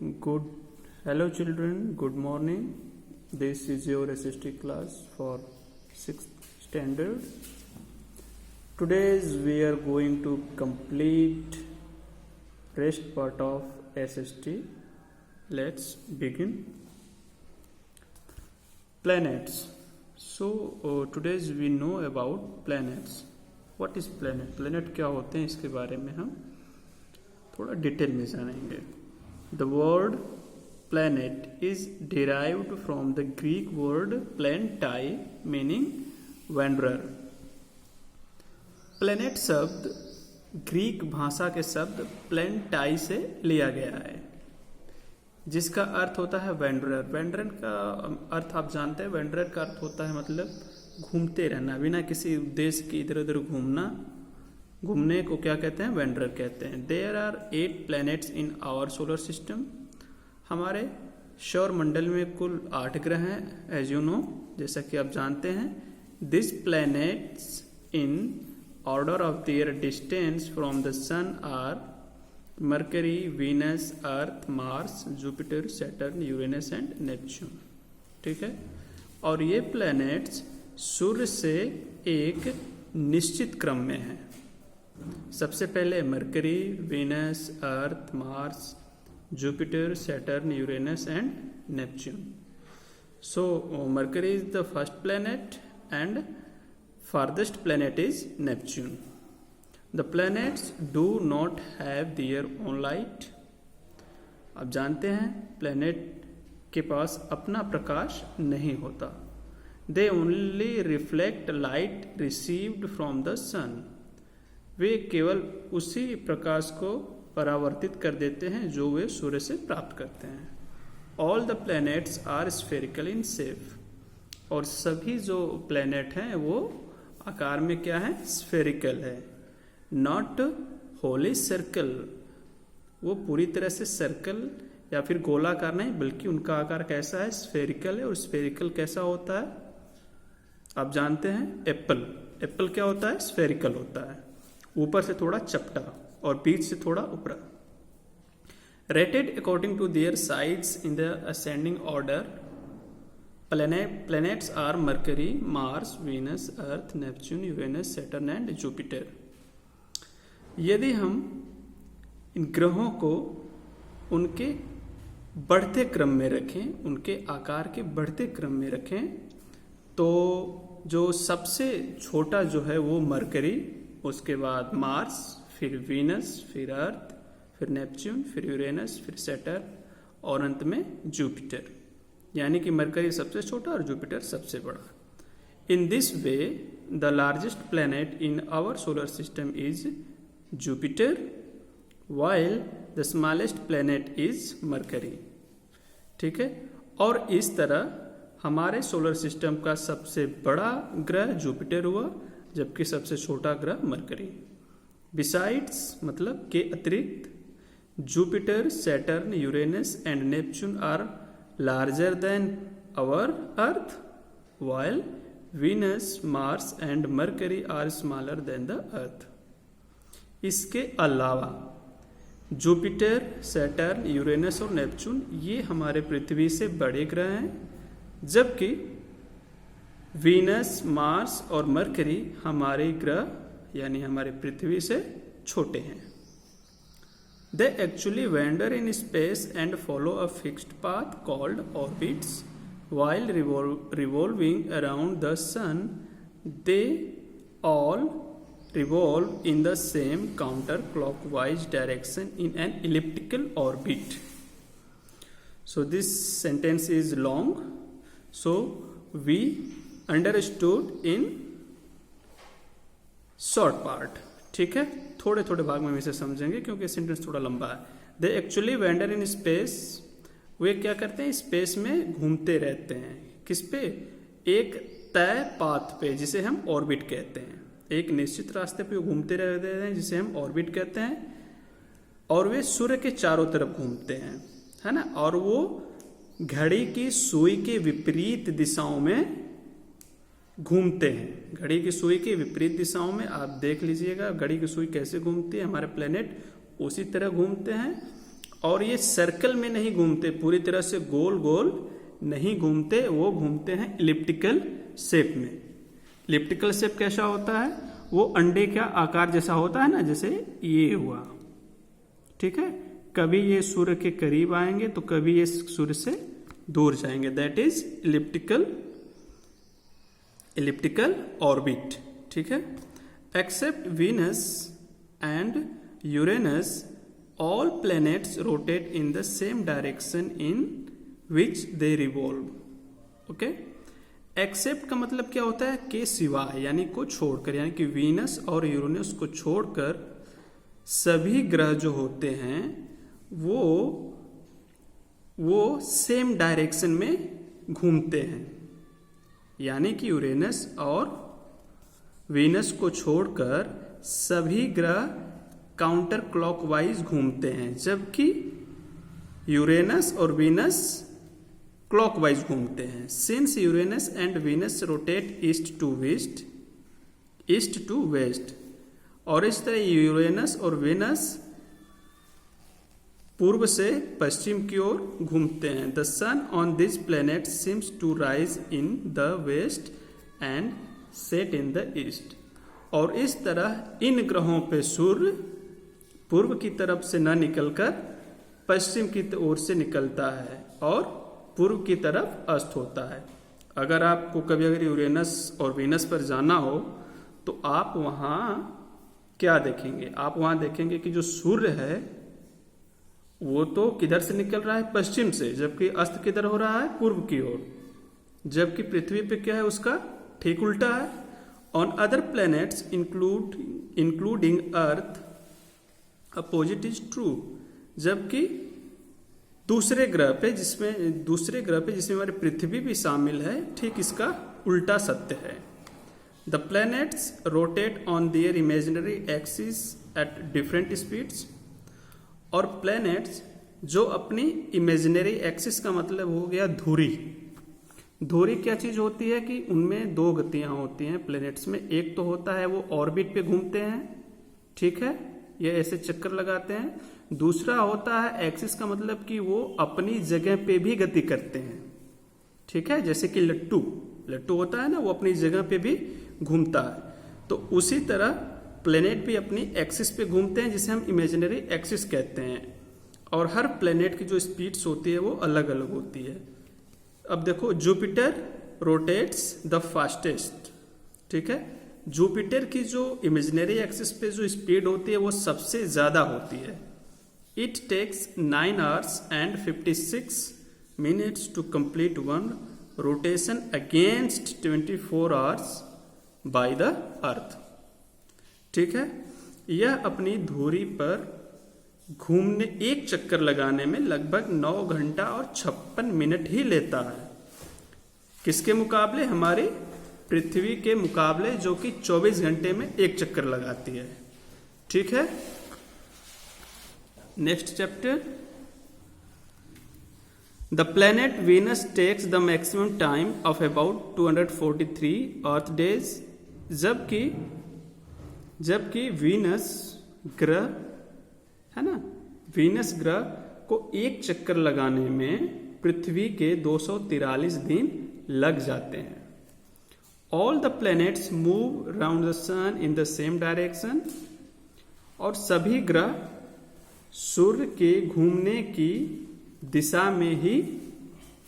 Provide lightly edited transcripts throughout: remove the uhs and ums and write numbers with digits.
Good, hello children, good morning. This is your SST class for 6th standard. Today we are going to complete rest part of SST. Let's begin. Planets. So today we know about planets. What is planet? Planet क्या होते हैं इसके बारे में हम थोड़ा detail में जानेंगे. The word planet is derived from the Greek word planetae meaning wanderer. Planet शब्द ग्रीक भाषा के शब्द planetae से लिया गया है जिसका अर्थ होता है wanderer. wanderer का अर्थ आप जानते हैं. wanderer का अर्थ होता है मतलब घूमते रहना, बिना किसी उद्देश्य के इधर उधर घूमना. घूमने को क्या कहते हैं? वेंडरर कहते हैं. There are 8 planets in our solar system. हमारे सौर मंडल में कुल 8 ग्रह हैं, एज यू नो, जैसा कि आप जानते हैं. This planets in order of their distance from the sun are Mercury, Venus, Earth, Mars, Jupiter, Saturn, Uranus and Neptune. ठीक है. और ये प्लैनेट्स सूर्य से एक निश्चित क्रम में हैं. सबसे पहले mercury, Venus, Earth, Mars, Jupiter, Saturn, Uranus and Neptune. So mercury is the first planet and farthest planet is Neptune. The planets do not have their own light. आप जानते हैं प्लैनेट के पास अपना प्रकाश नहीं होता. They only reflect light received from the sun. वे केवल उसी प्रकाश को परावर्तित कर देते हैं जो वे सूर्य से प्राप्त करते हैं. All the planets are spherical in shape. और सभी जो प्लैनेट हैं वो आकार में क्या है? स्फेरिकल है. Not Holi circle. वो पूरी तरह से सर्कल या फिर गोलाकार नहीं, बल्कि उनका आकार कैसा है? स्फेरिकल है. और स्फेरिकल कैसा होता है? आप जानते हैं एप्पल. एप्पल क्या होता है? स्फेरिकल होता है. ऊपर से थोड़ा चपटा और बीच से थोड़ा ऊपरा. Rated according to their sides in the ascending order, planets are Mercury, Mars, Venus, Earth, Neptune, Uranus, Saturn and Jupiter. यदि हम इन ग्रहों को उनके बढ़ते क्रम में रखें, उनके आकार के बढ़ते क्रम में रखें, तो जो सबसे छोटा जो है वो मरकरी, उसके बाद मार्स, फिर वीनस, फिर अर्थ, फिर नेपच्यून, फिर यूरेनस, फिर सैटर्न और अंत में जुपिटर. यानी कि मरकरी सबसे छोटा और जुपिटर सबसे बड़ा. In this way the largest planet in our solar system is Jupiter while the smallest planet is Mercury. ठीक है. और इस तरह हमारे सोलर सिस्टम का सबसे बड़ा ग्रह जुपिटर हुआ, जबकि सबसे छोटा ग्रह मरकरी. बिसाइड्स मतलब के अतिरिक्त Jupiter, Saturn, Uranus and Neptune are larger than our earth, while Venus, Mars and Mercury are smaller than the earth. इसके अलावा जुपिटर, सैटर्न, यूरेनस और नेपच्यून ये हमारे पृथ्वी से बड़े ग्रह हैं, जबकि वीनस, मार्स और मरकरी हमारे ग्रह यानी हमारे पृथ्वी से छोटे हैं. They actually wander in space and follow a fixed path called orbits. While revolving around the sun, they all revolve in the same counterclockwise direction in an elliptical orbit. So this sentence is long. So we understood in short part. ठीक है. थोड़े थोड़े भाग में हम इसे समझेंगे क्योंकि सेंटेंस थोड़ा लंबा है. They actually wander in space. वे क्या करते हैं? स्पेस में घूमते रहते हैं. किस पे? एक तय पाथ पे जिसे हम ऑर्बिट कहते हैं. एक निश्चित रास्ते पे घूमते रहते हैं जिसे हम ऑर्बिट कहते हैं. और वे सूर्य के चारों तरफ घूमते हैं, है ना. और वो घड़ी की सुई के विपरीत दिशाओं में घूमते हैं. घड़ी की सुई की विपरीत दिशाओं में आप देख लीजिएगा घड़ी की सुई कैसे घूमती है. हमारे प्लेनेट उसी तरह घूमते हैं और ये सर्कल में नहीं घूमते, पूरी तरह से गोल गोल नहीं घूमते, वो घूमते हैं इलिप्टिकल शेप में। इलिप्टिकल शेप कैसा होता है? वो अंडे का आकार जैसा होता है ना, जैसे ये हुआ, ठीक है। कभी ये सूर्य के करीब आएंगे तो कभी ये सूर्य से दूर जाएंगे, दैट इज इलिप्टिकल ऑर्बिट, ठीक है। Except Venus and Uranus all planets rotate in the same direction in which they revolve, okay. Except का मतलब क्या होता है? के सिवाय, यानी को छोड़कर, यानी कि वीनस और यूरेनस को छोड़कर सभी ग्रह जो होते हैं वो सेम डायरेक्शन में घूमते हैं, यानी कि यूरेनस और वीनस को छोड़कर सभी ग्रह काउंटर क्लॉकवाइज घूमते हैं, जबकि यूरेनस और वीनस क्लॉकवाइज घूमते हैं। Since Uranus and Venus rotate east to west, और इस तरह यूरेनस और वीनस पूर्व से पश्चिम की ओर घूमते हैं। The sun on this planet seems to rise in the west and set in the east, और इस तरह इन ग्रहों पे सूर्य पूर्व की तरफ से न निकलकर पश्चिम की ओर से निकलता है और पूर्व की तरफ अस्त होता है। अगर आपको कभी अगर यूरेनस और वीनस पर जाना हो तो आप वहां क्या देखेंगे? आप वहां देखेंगे कि जो सूर्य है वो तो किधर से निकल रहा है? पश्चिम से, जबकि अस्त किधर हो रहा है? पूर्व की ओर। जबकि पृथ्वी पे क्या है? उसका ठीक उल्टा है। On other planets including earth opposite is true, जबकि दूसरे ग्रह पे जिसमें हमारी पृथ्वी भी शामिल है, ठीक इसका उल्टा सत्य है। The planets rotate on their imaginary axis at different speeds, और प्लैनेट्स जो अपनी इमेजिनरी एक्सिस का मतलब हो गया धुरी। धुरी क्या चीज होती है कि उनमें दो गतियां होती हैं प्लैनेट्स में। एक तो होता है वो ऑर्बिट पे घूमते हैं, ठीक है, ये ऐसे चक्कर लगाते हैं। दूसरा होता है एक्सिस का मतलब कि वो अपनी जगह पे भी गति करते हैं, ठीक है, जैसे कि लट्टू होता है ना, वो अपनी जगह पे भी घूमता है। तो उसी तरह प्लेनेट भी अपनी एक्सिस पे घूमते हैं, जिसे हम इमेजिनरी एक्सिस कहते हैं। और हर प्लेनेट की जो स्पीड्स होती है वो अलग अलग होती है। अब देखो, जुपिटर रोटेट्स द फास्टेस्ट, ठीक है। जुपिटर की जो इमेजिनरी एक्सिस पे जो स्पीड होती है वो सबसे ज्यादा होती है। It takes 9 hours and 56 minutes to complete one rotation against 24 hours by the earth, ठीक है। यह अपनी धुरी पर घूमने, एक चक्कर लगाने में लगभग 9 घंटा और 56 मिनट ही लेता है। किसके मुकाबले? हमारी पृथ्वी के मुकाबले, जो कि 24 घंटे में एक चक्कर लगाती है, ठीक है। Next chapter, the planet Venus takes the maximum time of about 243 earth days, जबकि वीनस ग्रह है ना, वीनस ग्रह को एक चक्कर लगाने में पृथ्वी के 243 दिन लग जाते हैं। All the planets move round the sun in the same direction, और सभी ग्रह सूर्य के घूमने की दिशा में ही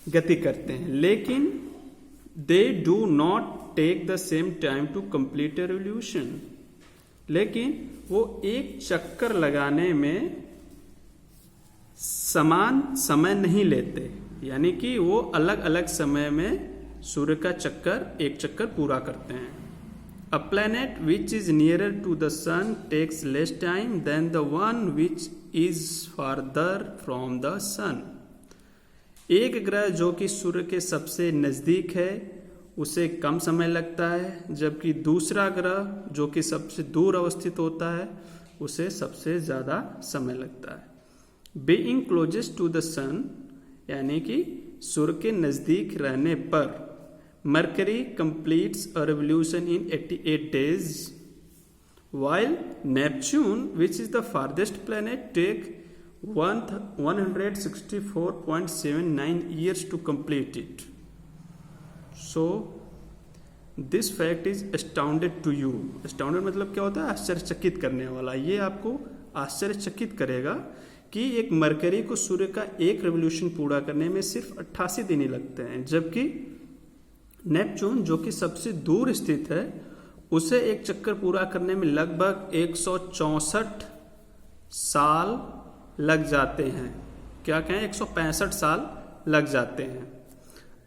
गति करते हैं, लेकिन they do not take the same time to complete a revolution, लेकिन वो एक चक्कर लगाने में समान समय नहीं लेते, यानी कि वो अलग अलग समय में सूर्य का एक चक्कर पूरा करते हैं। A planet which is nearer to the sun takes less time than the one which is farther from the sun. एक ग्रह जो कि सूर्य के सबसे नजदीक है उसे कम समय लगता है, जबकि दूसरा ग्रह जो कि सबसे दूर अवस्थित होता है उसे सबसे ज्यादा समय लगता है। Being closest to the sun, यानी कि सूर्य के नजदीक रहने पर Mercury completes a revolution in 88 days, while Neptune, which is the farthest planet, take 164.79 years to complete it. So this fact is astounded to you. Astounded मतलब क्या होता है? आश्चर्यचकित करने वाला. ये आपको आश्चर्यचकित करेगा कि एक मरकरी को सूर्य का एक रेवोल्यूशन पूरा करने में सिर्फ 88 दिन ही लगते हैं, जबकि नेपच्यून जो कि सबसे दूर स्थित है उसे एक चक्कर पूरा करने में लगभग 164 साल लग जाते हैं. क्या कहें? 165 साल लग जाते हैं.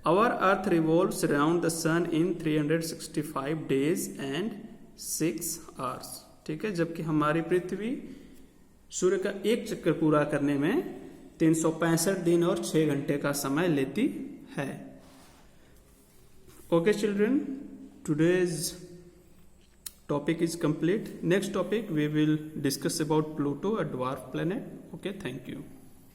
Our Earth revolves around the Sun in 365 days and 6 hours. ठीक है, जबकि हमारी पृथ्वी सूर्य का एक चक्कर पूरा करने में 365 दिन और 6 घंटे का समय लेती है. Okay children, today's topic is complete. Next topic we will discuss about Pluto, a dwarf planet. Okay, thank you.